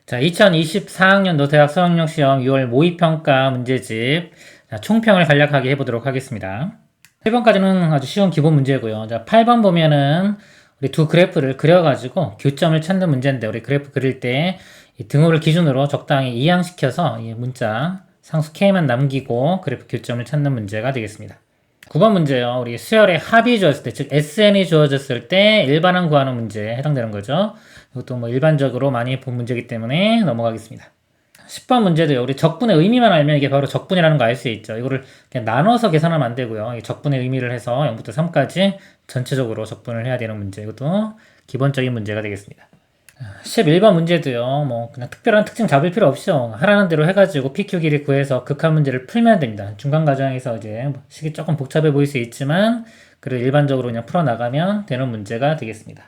자, 2024학년도 대학 수학력 시험 6월 모의평가 문제집. 자, 총평을 간략하게 해보도록 하겠습니다. 1번까지는 아주 쉬운 기본 문제고요. 자, 8번 보면은 우리 두 그래프를 그려가지고 교점을 찾는 문제인데, 우리 그래프 그릴 때 이 등호를 기준으로 적당히 이항시켜서 이 문자 상수 K만 남기고 그래프 교점을 찾는 문제가 되겠습니다. 9번 문제요. 우리 수열의 합이 주어졌을 때, 즉 SN이 주어졌을 때 일반항 구하는 문제에 해당되는 거죠. 이것도 뭐 일반적으로 많이 본 문제이기 때문에 넘어가겠습니다. 10번 문제도요. 우리 적분의 의미만 알면 이게 바로 적분이라는 거 알 수 있죠. 이거를 그냥 나눠서 계산하면 안 되고요. 이 적분의 의미를 해서 0부터 3까지 전체적으로 적분을 해야 되는 문제. 이것도 기본적인 문제가 되겠습니다. 11번 문제도요. 뭐 그냥 특별한 특징 잡을 필요 없이요. 하라는 대로 해가지고 PQ 길이 구해서 극한 문제를 풀면 됩니다. 중간 과정에서 이제 식이 조금 복잡해 보일 수 있지만 그래도 일반적으로 그냥 풀어나가면 되는 문제가 되겠습니다.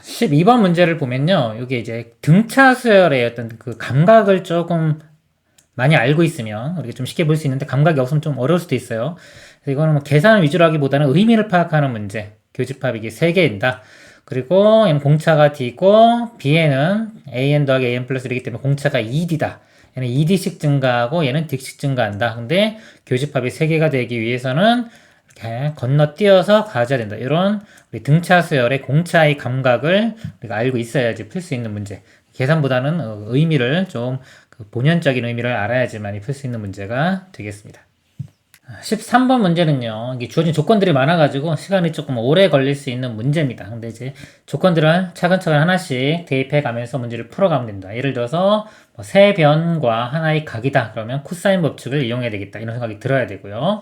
12번 문제를 보면요. 이게 이제 등차 수열의 어떤 그 감각을 조금 많이 알고 있으면 우리가 좀 쉽게 볼 수 있는데, 감각이 없으면 좀 어려울 수도 있어요. 그래서 이거는 뭐 계산 위주로 하기보다는 의미를 파악하는 문제. 교집합 이게 3개인다. 그리고 얘는 공차가 D고 B에는 AN 더하기 AN 플러스 1이기 때문에 공차가 2D다. 얘는 2D씩 증가하고 얘는 D씩 증가한다. 근데 교집합이 3개가 되기 위해서는 이렇게 건너뛰어서 가져야 된다. 이런 우리 등차 수열의 공차의 감각을 우리가 알고 있어야지 풀 수 있는 문제. 계산보다는 의미를 좀 본연적인 의미를 알아야지만 풀 수 있는 문제가 되겠습니다. 13번 문제는요, 이게 주어진 조건들이 많아가지고 시간이 조금 오래 걸릴 수 있는 문제입니다. 근데 이제 조건들을 차근차근 하나씩 대입해 가면서 문제를 풀어가면 된다. 예를 들어서 뭐 세 변과 하나의 각이다. 그러면 코사인 법칙을 이용해야 되겠다. 이런 생각이 들어야 되고요.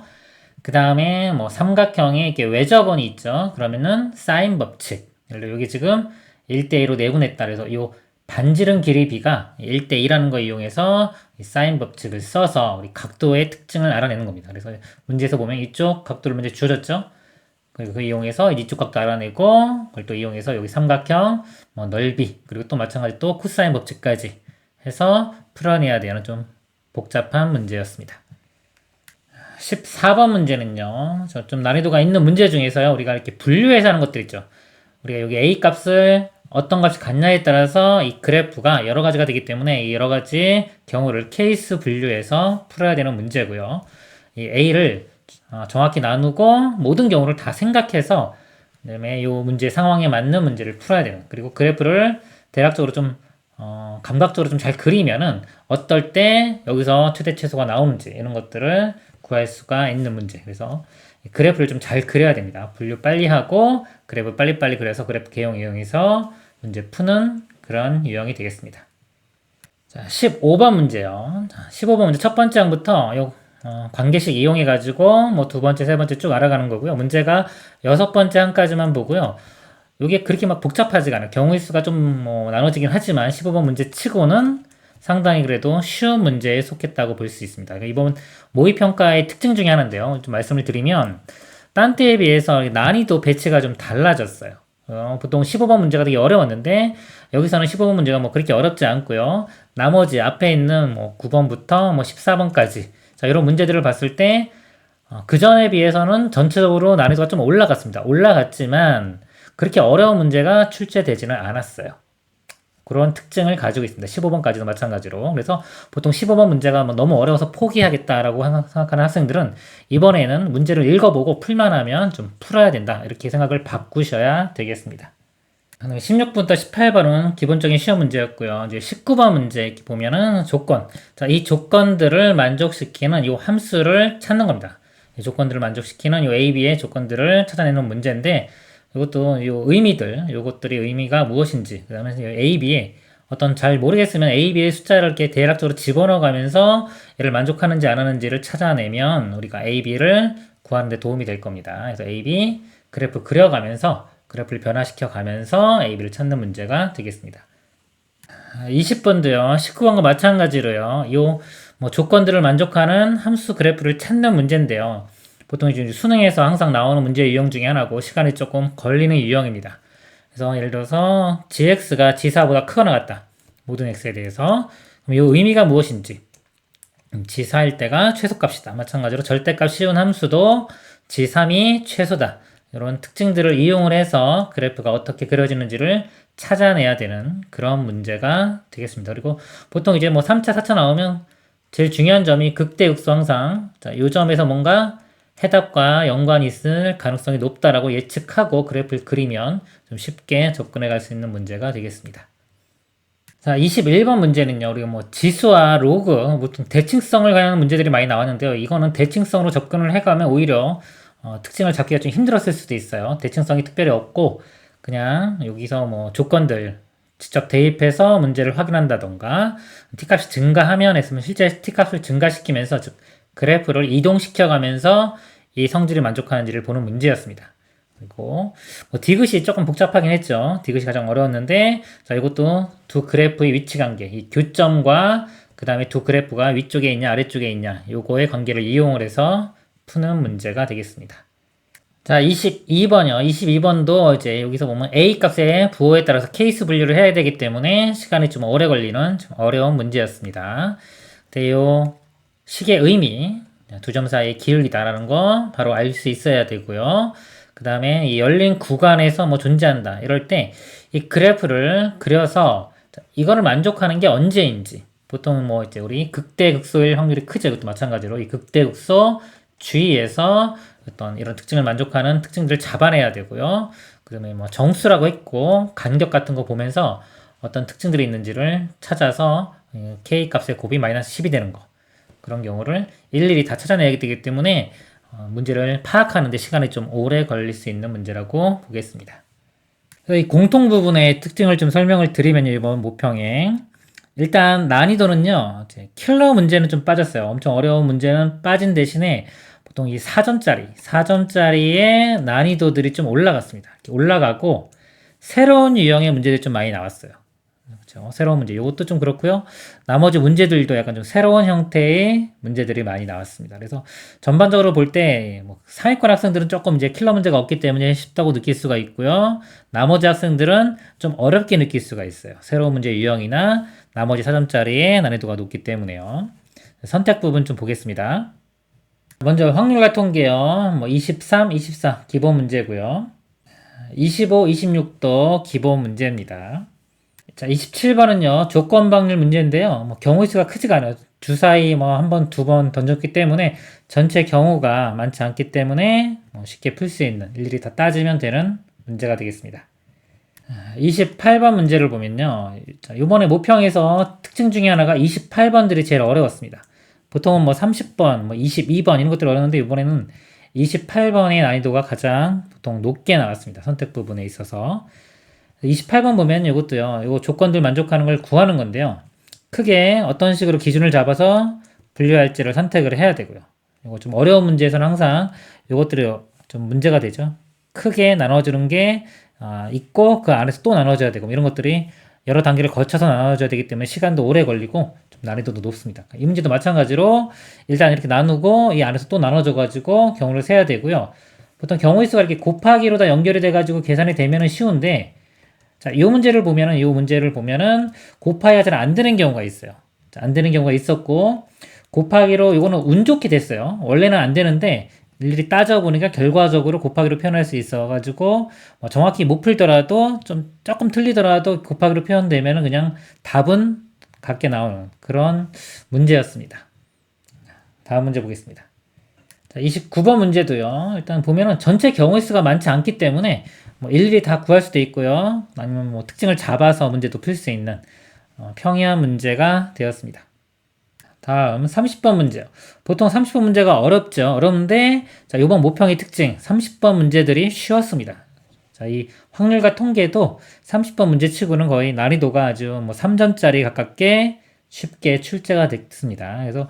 그 다음에 뭐 삼각형에 이렇게 외접원이 있죠. 그러면은 사인 법칙. 예를 들어 여기 지금 1대2로 내분했다. 그래서 이 반지름 길이 B가 1대2라는 거 이용해서 이 사인 법칙을 써서 우리 각도의 특징을 알아내는 겁니다. 그래서 문제에서 보면 이쪽 각도를 먼저 주어졌죠. 그리고 그 이용해서 이쪽 각도 알아내고, 그걸 또 이용해서 여기 삼각형 뭐 넓이, 그리고 또 마찬가지 또 코사인 법칙까지 해서 풀어내야 되는 좀 복잡한 문제였습니다. 14번 문제는요, 좀 난이도가 있는 문제 중에서요, 우리가 이렇게 분류해서 하는 것들 있죠. 우리가 여기 A 값을 어떤 값이 같냐에 따라서 이 그래프가 여러 가지가 되기 때문에 이 여러 가지 경우를 케이스 분류해서 풀어야 되는 문제고요. 이 A를 정확히 나누고 모든 경우를 다 생각해서 그다음에 이 문제 상황에 맞는 문제를 풀어야 되는, 그리고 그래프를 대략적으로 좀 감각적으로 좀 잘 그리면은 어떨 때 여기서 최대 최소가 나오는지 이런 것들을 구할 수가 있는 문제. 그래서 그래프를 좀 잘 그려야 됩니다. 분류 빨리 하고 그래프 빨리빨리 그려서 그래프 개형 이용해서 문제 푸는 그런 유형이 되겠습니다. 자, 15번 문제요. 자, 15번 문제 첫 번째 항부터 요 관계식 이용해 가지고 뭐 두 번째, 세 번째 쭉 알아가는 거고요. 문제가 여섯 번째 항까지만 보고요. 이게 그렇게 막 복잡하지가 않아요. 경우의 수가 좀 뭐 나눠지긴 하지만 15번 문제 치고는 상당히 그래도 쉬운 문제에 속했다고 볼 수 있습니다. 그러니까 이번 모의평가의 특징 중에 하나인데요. 좀 말씀을 드리면 딴 때에 비해서 난이도 배치가 좀 달라졌어요. 보통 15번 문제가 되게 어려웠는데 여기서는 15번 문제가 뭐 그렇게 어렵지 않고요. 나머지 앞에 있는 뭐 9번부터 뭐 14번까지 자, 이런 문제들을 봤을 때 그 전에 비해서는 전체적으로 난이도가 좀 올라갔습니다. 올라갔지만 그렇게 어려운 문제가 출제되지는 않았어요. 그런 특징을 가지고 있습니다. 15번까지도 마찬가지로. 그래서 보통 15번 문제가 뭐 너무 어려워서 포기하겠다라고 생각하는 학생들은 이번에는 문제를 읽어보고 풀만하면 좀 풀어야 된다. 이렇게 생각을 바꾸셔야 되겠습니다. 16번부터 18번은 기본적인 시험 문제였고요. 이제 19번 문제 이렇게 보면은 조건. 자, 이 조건들을 만족시키는 이 함수를 찾는 겁니다. 이 조건들을 만족시키는 이 A, B의 조건들을 찾아내는 문제인데, 이것도 요 의미들, 요것들이 의미가 무엇인지, 그 다음에 A, B에 어떤 잘 모르겠으면 A, B의 숫자를 이렇게 대략적으로 집어넣어 가면서 얘를 만족하는지 안 하는지를 찾아내면 우리가 A, B를 구하는 데 도움이 될 겁니다. 그래서 A, B 그래프 그려가면서 그래프를 변화시켜 가면서 A, B를 찾는 문제가 되겠습니다. 20번도요, 19번과 마찬가지로요, 요 뭐 조건들을 만족하는 함수 그래프를 찾는 문제인데요. 보통 이제 수능에서 항상 나오는 문제 유형 중에 하나고 시간이 조금 걸리는 유형입니다. 그래서 예를 들어서 gx가 g4보다 크거나 같다. 모든 x에 대해서. 그럼 이 의미가 무엇인지. g4일 때가 최소값이다. 마찬가지로 절대값 쉬운 함수도 g3이 최소다. 이런 특징들을 이용을 해서 그래프가 어떻게 그려지는지를 찾아내야 되는 그런 문제가 되겠습니다. 그리고 보통 이제 뭐 3차, 4차 나오면 제일 중요한 점이 극대극소 항상 자, 이 점에서 뭔가 해답과 연관이 있을 가능성이 높다라고 예측하고 그래프를 그리면 좀 쉽게 접근해 갈 수 있는 문제가 되겠습니다. 자, 21번 문제는요, 우리가 뭐 지수와 로그, 보통 대칭성을 관한 문제들이 많이 나왔는데요. 이거는 대칭성으로 접근을 해가면 오히려 특징을 잡기가 좀 힘들었을 수도 있어요. 대칭성이 특별히 없고, 그냥 여기서 뭐 조건들 직접 대입해서 문제를 확인한다던가, t값이 증가하면 했으면 실제 t값을 증가시키면서, 즉, 그래프를 이동시켜가면서 이 성질이 만족하는지를 보는 문제였습니다. 그리고 뭐 디귿이 조금 복잡하긴 했죠. 디귿이 가장 어려웠는데, 자, 이것도 두 그래프의 위치 관계, 이 교점과 그 다음에 두 그래프가 위쪽에 있냐 아래쪽에 있냐 요거의 관계를 이용을 해서 푸는 문제가 되겠습니다. 자, 22번이요. 22번도 이제 여기서 보면 A 값의 부호에 따라서 케이스 분류를 해야 되기 때문에 시간이 좀 오래 걸리는 좀 어려운 문제였습니다. 근데 요 식의 의미, 두 점 사이의 기울기다라는 거 바로 알 수 있어야 되고요. 그 다음에 이 열린 구간에서 뭐 존재한다. 이럴 때 이 그래프를 그려서 이거를 만족하는 게 언제인지. 보통 뭐 이제 우리 극대극소일 확률이 크죠. 이것도 마찬가지로 이 극대극소 주위에서 어떤 이런 특징을 만족하는 특징들을 잡아내야 되고요. 그 다음에 뭐 정수라고 했고 간격 같은 거 보면서 어떤 특징들이 있는지를 찾아서 K 값의 곱이 마이너스 10이 되는 거. 그런 경우를 일일이 다 찾아내야 되기 때문에 문제를 파악하는 데 시간이 좀 오래 걸릴 수 있는 문제라고 보겠습니다. 그래서 이 공통 부분의 특징을 좀 설명을 드리면요. 이번 모평에 일단 난이도는요. 킬러 문제는 좀 빠졌어요. 엄청 어려운 문제는 빠진 대신에 보통 이 4점짜리의 난이도들이 좀 올라갔습니다. 이렇게 올라가고 새로운 유형의 문제들이 좀 많이 나왔어요. 그렇죠? 새로운 문제. 이것도 좀 그렇고요. 나머지 문제들도 약간 좀 새로운 형태의 문제들이 많이 나왔습니다. 그래서 전반적으로 볼 때 뭐 상위권 학생들은 조금 이제 킬러 문제가 없기 때문에 쉽다고 느낄 수가 있고요. 나머지 학생들은 좀 어렵게 느낄 수가 있어요. 새로운 문제 유형이나 나머지 4점짜리의 난이도가 높기 때문에요. 선택 부분 좀 보겠습니다. 먼저 확률과 통계요. 뭐 23, 24 기본 문제고요. 25, 26도 기본 문제입니다. 자, 27번은요. 조건 방률 문제인데요. 뭐 경우의 수가 크지가 않아요. 주사위 뭐 한 번, 두 번 던졌기 때문에 전체 경우가 많지 않기 때문에 뭐 쉽게 풀 수 있는 일일이 다 따지면 되는 문제가 되겠습니다. 28번 문제를 보면요. 자, 이번에 모평에서 특징 중에 하나가 28번들이 제일 어려웠습니다. 보통은 뭐 30번, 뭐 22번 이런 것들이 어려웠는데 이번에는 28번의 난이도가 가장 보통 높게 나왔습니다. 선택 부분에 있어서. 28번 보면 이것도요. 이거 조건들 만족하는 걸 구하는 건데요. 크게 어떤 식으로 기준을 잡아서 분류할지를 선택을 해야 되고요. 이거 좀 어려운 문제에서는 항상 이것들이 좀 문제가 되죠. 크게 나눠주는 게 있고 그 안에서 또 나눠줘야 되고 이런 것들이 여러 단계를 거쳐서 나눠줘야 되기 때문에 시간도 오래 걸리고 좀 난이도도 높습니다. 이 문제도 마찬가지로 일단 이렇게 나누고 이 안에서 또 나눠줘가지고 경우를 세야 되고요. 보통 경우의 수가 이렇게 곱하기로 다 연결이 돼가지고 계산이 되면은 쉬운데 자, 이 문제를 보면은 곱하기가 잘 안 되는 경우가 있어요. 자, 안 되는 경우가 있었고 곱하기로 이거는 운 좋게 됐어요. 원래는 안 되는데 일일이 따져보니까 결과적으로 곱하기로 표현할 수 있어가지고 뭐 정확히 못 풀더라도 좀 조금 틀리더라도 곱하기로 표현되면은 그냥 답은 같게 나오는 그런 문제였습니다. 다음 문제 보겠습니다. 자, 29번 문제도요. 일단 보면은 전체 경우의 수가 많지 않기 때문에 뭐 일일이 다 구할 수도 있고요. 아니면 뭐 특징을 잡아서 문제도 풀 수 있는 평이한 문제가 되었습니다. 다음 30번 문제요. 보통 30번 문제가 어렵죠. 어려운데 자, 이번 모평의 특징 30번 문제들이 쉬웠습니다. 자, 이 확률과 통계도 30번 문제 치고는 거의 난이도가 아주 뭐 3점짜리 가깝게 쉽게 출제가 됐습니다. 그래서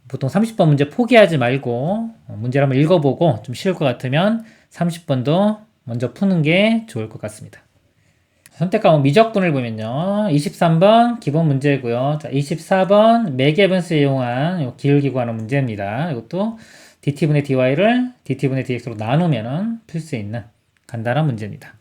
보통 30번 문제 포기하지 말고 문제를 한번 읽어보고 좀 쉬울 것 같으면 30번도 먼저 푸는 게 좋을 것 같습니다. 선택 과목 미적분을 보면요. 23번 기본 문제고요. 자, 24번 매개분수 이용한 기울기 구하는 문제입니다. 이것도 dt분의 dy를 dt분의 dx로 나누면 풀 수 있는 간단한 문제입니다.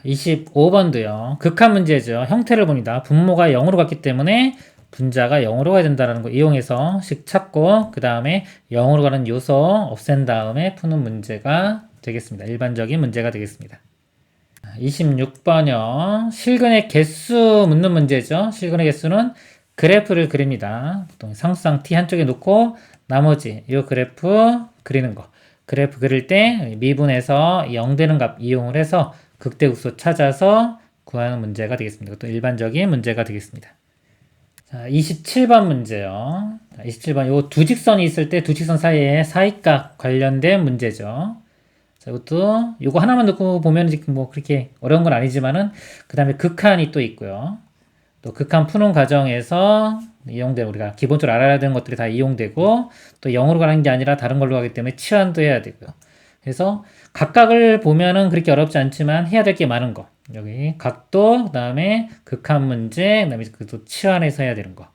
25번도요. 극한 문제죠. 형태를 봅니다. 분모가 0으로 갔기 때문에 분자가 0으로 가야 된다는 거 이용해서 식 찾고 그 다음에 0으로 가는 요소 없앤 다음에 푸는 문제가 되겠습니다. 일반적인 문제가 되겠습니다. 26번요. 실근의 개수 묻는 문제죠. 실근의 개수는 그래프를 그립니다. 보통 상수상 t 한쪽에 놓고 나머지 이 그래프 그리는 거. 그래프 그릴 때 미분에서 0 되는 값 이용을 해서 극대극소 찾아서 구하는 문제가 되겠습니다. 또 일반적인 문제가 되겠습니다. 자, 27번 문제요. 27번 요 두 직선이 있을 때 두 직선 사이에 사이각 관련된 문제죠. 자, 이것도 요거 하나만 놓고 보면 지금 뭐 그렇게 어려운 건 아니지만은 그 다음에 극한이 또 있고요. 또 극한 푸는 과정에서 이용되는 우리가 기본적으로 알아야 되는 것들이 다 이용되고 또 0으로 가는 게 아니라 다른 걸로 가기 때문에 치환도 해야 되고요. 그래서 각각을 보면은 그렇게 어렵지 않지만 해야 될 게 많은 거. 여기 각도, 그 다음에 극한 문제, 그 다음에 또 치환해서 해야 되는 거.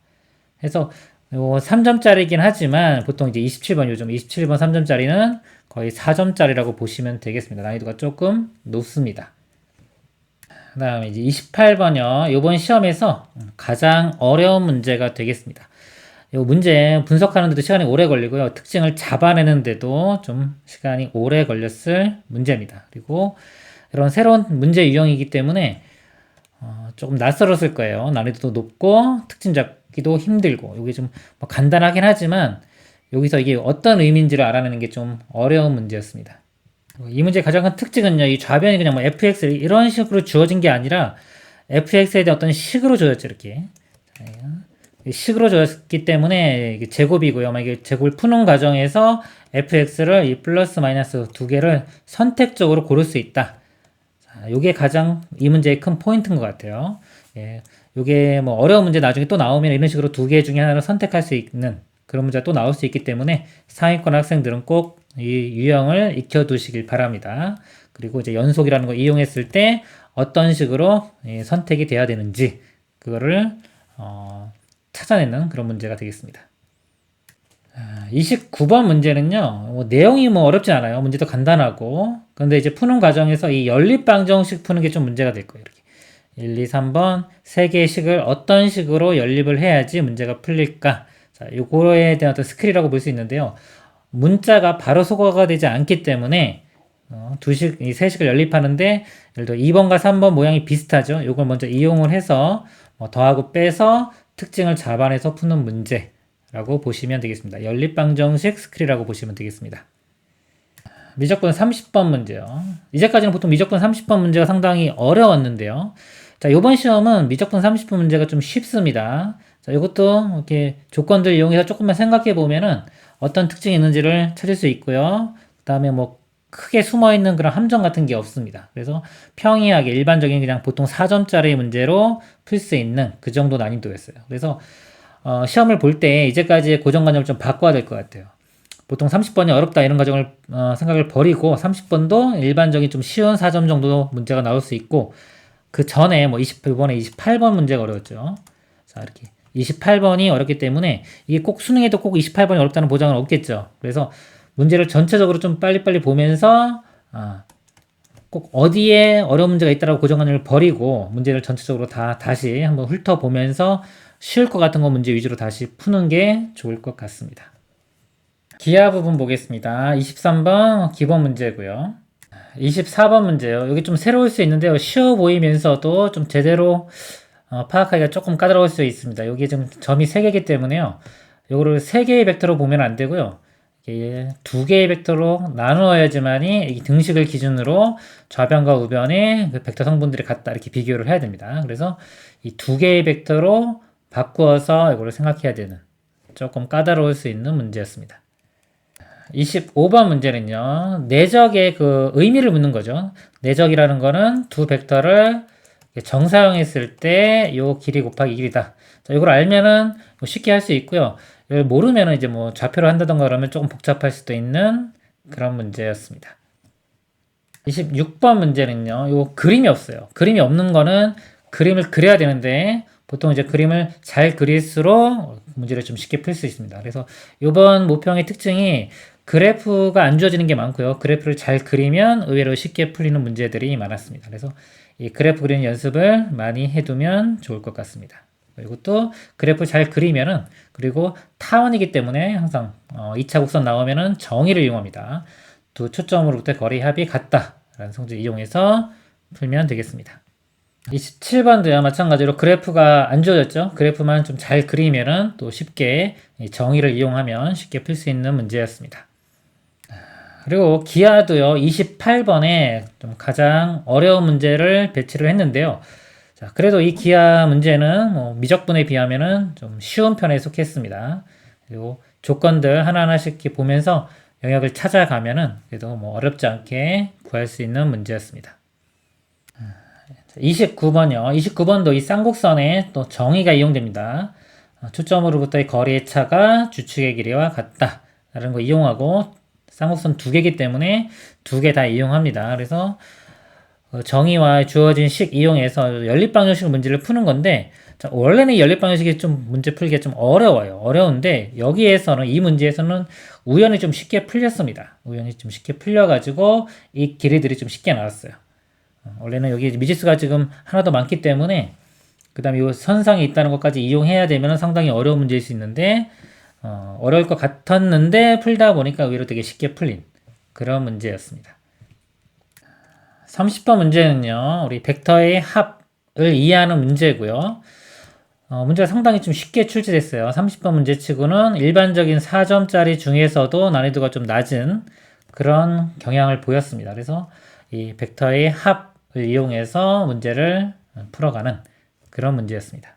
해서 요 3점짜리긴 하지만 보통 이제 27번 요즘 27번 3점짜리는 거의 4점짜리라고 보시면 되겠습니다. 난이도가 조금 높습니다. 그 다음에 이제 28번이요. 요번 시험에서 가장 어려운 문제가 되겠습니다. 요 문제 분석하는 데도 시간이 오래 걸리고요. 특징을 잡아내는데도 좀 시간이 오래 걸렸을 문제입니다. 그리고 이런 새로운 문제 유형이기 때문에 조금 낯설었을 거예요. 난이도도 높고 특징 잡기도 힘들고 이게 좀 뭐 간단하긴 하지만 여기서 이게 어떤 의미인지를 알아내는 게 좀 어려운 문제였습니다. 이 문제의 가장 큰 특징은요, 이 좌변이 그냥 뭐 fx 이런 식으로 주어진 게 아니라 fx에 대한 어떤 식으로 주어졌죠, 이렇게. 식으로 주어졌기 때문에 이게 제곱이고요. 만약에 제곱을 푸는 과정에서 fx를 이 플러스 마이너스 두 개를 선택적으로 고를 수 있다. 자, 요게 가장 이 문제의 큰 포인트인 것 같아요. 예, 요게 뭐 어려운 문제 나중에 또 나오면 이런 식으로 두 개 중에 하나를 선택할 수 있는 그런 문제가 또 나올 수 있기 때문에 상위권 학생들은 꼭 이 유형을 익혀두시길 바랍니다. 그리고 이제 연속이라는 거 이용했을 때 어떤 식으로 선택이 돼야 되는지 그거를 찾아내는 그런 문제가 되겠습니다. 29번 문제는요, 뭐 내용이 뭐 어렵지 않아요. 문제도 간단하고. 그런데 이제 푸는 과정에서 이 연립방정식 푸는 게 좀 문제가 될 거예요. 이렇게 1, 2, 3번 세 개의 식을 어떤 식으로 연립을 해야지 문제가 풀릴까? 자, 요거에 대한 어떤 스킬이라고 볼 수 있는데요. 문자가 바로 소거가 되지 않기 때문에 이 세 식을 연립하는데 예를 들어 2번과 3번 모양이 비슷하죠. 요걸 먼저 이용을 해서 더하고 빼서 특징을 잡아내서 푸는 문제라고 보시면 되겠습니다. 연립방정식 스킬이라고 보시면 되겠습니다. 미적분 30번 문제요. 이제까지는 보통 미적분 30번 문제가 상당히 어려웠는데요. 자, 요번 시험은 미적분 30번 문제가 좀 쉽습니다. 자, 이것도 이렇게 조건들 이용해서 조금만 생각해 보면은 어떤 특징이 있는지를 찾을 수 있고요. 그 다음에 뭐 크게 숨어 있는 그런 함정 같은 게 없습니다. 그래서 평이하게 일반적인 그냥 보통 4점짜리 문제로 풀 수 있는 그 정도 난이도였어요. 그래서 시험을 볼 때 이제까지의 고정관념을 좀 바꿔야 될 것 같아요. 보통 30번이 어렵다 이런 과정을 생각을 버리고 30번도 일반적인 좀 쉬운 4점 정도 문제가 나올 수 있고 그 전에 뭐 이번에 28번 문제가 어려웠죠. 자, 이렇게 28번이 어렵기 때문에 이게 꼭 수능에도 꼭 28번이 어렵다는 보장은 없겠죠. 그래서 문제를 전체적으로 좀 빨리빨리 보면서 꼭 어디에 어려운 문제가 있다라고 고정관념을 버리고 문제를 전체적으로 다시 한번 훑어보면서 쉬울 것 같은 거 문제 위주로 다시 푸는 게 좋을 것 같습니다. 기하 부분 보겠습니다. 23번 기본 문제고요. 24번 문제요. 여기 좀 새로울 수 있는데요. 쉬워 보이면서도 좀 제대로 파악하기가 조금 까다로울 수 있습니다. 여기 좀 점이 3개이기 때문에요. 요거를 3개의 벡터로 보면 안 되고요. 이게 2개의 벡터로 나누어야지만이 이 등식을 기준으로 좌변과 우변의 그 벡터 성분들이 같다 이렇게 비교를 해야 됩니다. 그래서 이 2개의 벡터로 바꾸어서 이거를 생각해야 되는 조금 까다로울 수 있는 문제였습니다. 25번 문제는요. 내적의 그 의미를 묻는 거죠. 내적이라는 거는 두 벡터를 정사형했을 때 요 길이 곱하기 길이다. 자, 이걸 알면은 쉽게 할 수 있고요. 이걸 모르면은 이제 뭐 좌표로 한다던가 그러면 조금 복잡할 수도 있는 그런 문제였습니다. 26번 문제는요. 요 그림이 없어요. 그림이 없는 거는 그림을 그려야 되는데 보통 이제 그림을 잘 그릴수록 문제를 좀 쉽게 풀 수 있습니다. 그래서 이번 모평의 특징이 그래프가 안 주어지는 게 많고요. 그래프를 잘 그리면 의외로 쉽게 풀리는 문제들이 많았습니다. 그래서 이 그래프 그리는 연습을 많이 해두면 좋을 것 같습니다. 그리고 또 그래프 잘 그리면은 그리고 타원이기 때문에 항상 2차 곡선 나오면은 정의를 이용합니다. 두 초점으로부터의 거리 합이 같다 라는 성질 이용해서 풀면 되겠습니다. 27번도요 마찬가지로 그래프가 안 주어졌죠. 그래프만 좀 잘 그리면은 또 쉽게 정의를 이용하면 쉽게 풀 수 있는 문제였습니다. 그리고 기하도요 28번에 좀 가장 어려운 문제를 배치를 했는데요. 자, 그래도 이 기하 문제는 뭐 미적분에 비하면은 좀 쉬운 편에 속했습니다. 그리고 조건들 하나하나씩 이렇게 보면서 영역을 찾아가면은 그래도 뭐 어렵지 않게 구할 수 있는 문제였습니다. 29번이요. 29번도 이 쌍곡선에 또 정의가 이용됩니다. 초점으로부터의 거리의 차가 주축의 길이와 같다. 라는 거 이용하고 쌍곡선 두 개이기 때문에 두 개 다 이용합니다. 그래서 정의와 주어진 식 이용해서 연립방정식 문제를 푸는 건데 자, 원래는 연립방정식이 좀 문제 풀기가 좀 어려워요. 어려운데 여기에서는 이 문제에서는 우연히 좀 쉽게 풀렸습니다. 우연히 좀 쉽게 풀려가지고 이 길이들이 좀 쉽게 나왔어요. 원래는 여기 미지수가 지금 하나 더 많기 때문에 그 다음에 이 선상이 있다는 것까지 이용해야 되면 상당히 어려운 문제일 수 있는데 어려울 것 같았는데 풀다 보니까 의외로 되게 쉽게 풀린 그런 문제였습니다. 30번 문제는요 우리 벡터의 합을 이해하는 문제고요. 문제가 상당히 좀 쉽게 출제됐어요. 30번 문제치고는 일반적인 4점짜리 중에서도 난이도가 좀 낮은 그런 경향을 보였습니다. 그래서 이 벡터의 합을 이용해서 문제를 풀어가는 그런 문제였습니다.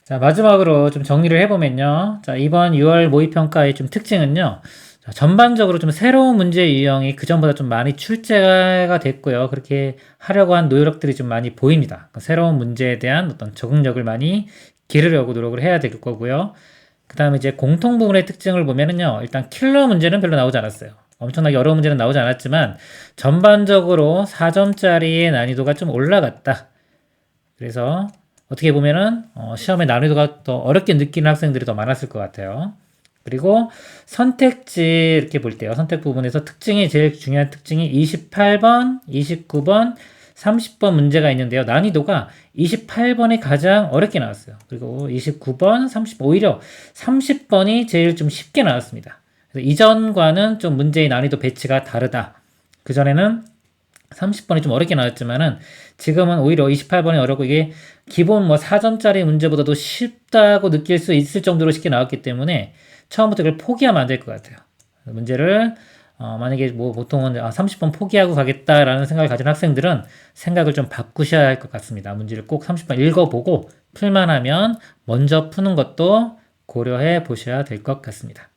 자, 마지막으로 좀 정리를 해보면요. 자, 이번 6월 모의평가의 좀 특징은요. 자, 전반적으로 좀 새로운 문제 유형이 그전보다 좀 많이 출제가 됐고요. 그렇게 하려고 한 노력들이 좀 많이 보입니다. 새로운 문제에 대한 어떤 적응력을 많이 기르려고 노력을 해야 될 거고요. 그 다음에 이제 공통 부분의 특징을 보면은요. 일단 킬러 문제는 별로 나오지 않았어요. 엄청나게 어려운 문제는 나오지 않았지만 전반적으로 4점짜리의 난이도가 좀 올라갔다. 그래서 어떻게 보면은 시험의 난이도가 더 어렵게 느끼는 학생들이 더 많았을 것 같아요. 그리고 선택지 이렇게 볼 때요. 선택 부분에서 특징이 제일 중요한 특징이 28번, 29번, 30번 문제가 있는데요. 난이도가 28번이 가장 어렵게 나왔어요. 그리고 29번, 30번, 오히려 30번이 제일 좀 쉽게 나왔습니다. 그래서 이전과는 좀 문제의 난이도 배치가 다르다. 그전에는 30번이 좀 어렵게 나왔지만은 지금은 오히려 28번이 어렵고 이게 기본 뭐 4점짜리 문제보다도 쉽다고 느낄 수 있을 정도로 쉽게 나왔기 때문에 처음부터 이걸 포기하면 안 될 것 같아요. 문제를 만약에 뭐 보통은 30번 포기하고 가겠다라는 생각을 가진 학생들은 생각을 좀 바꾸셔야 할 것 같습니다. 문제를 꼭 30번 읽어보고 풀만하면 먼저 푸는 것도 고려해 보셔야 될 것 같습니다.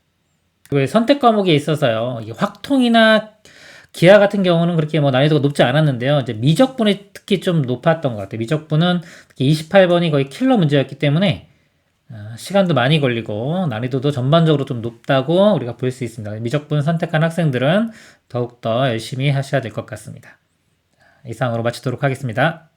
그리고 선택 과목에 있어서요. 이게 확통이나 기하 같은 경우는 그렇게 뭐 난이도가 높지 않았는데요. 이제 미적분이 특히 좀 높았던 것 같아요. 미적분은 특히 28번이 거의 킬러 문제였기 때문에 시간도 많이 걸리고 난이도도 전반적으로 좀 높다고 우리가 볼 수 있습니다. 미적분 선택한 학생들은 더욱더 열심히 하셔야 될 것 같습니다. 이상으로 마치도록 하겠습니다.